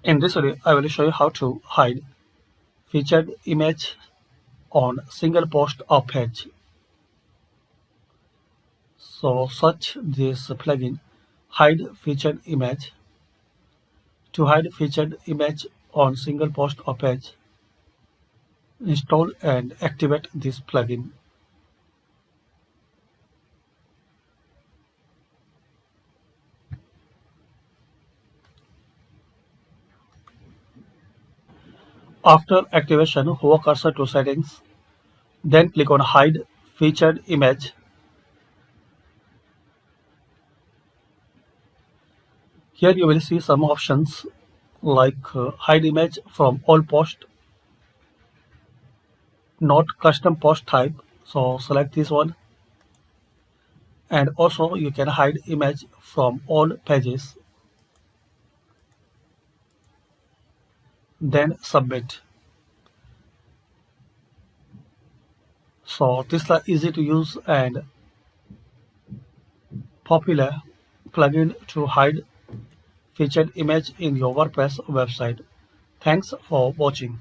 In this video, I will show you how to hide featured image on single post or page. So search this plugin, hide featured image. To hide featured image on single post or page, install and activate this plugin. After activation, hover cursor to settings, then click on hide featured image. Here you will see some options like hide image from all post, not custom post type. So select this one, and also you can hide image from all pages, then submit. So this is the easy to use and popular plugin to hide featured image in your WordPress website. Thanks for watching.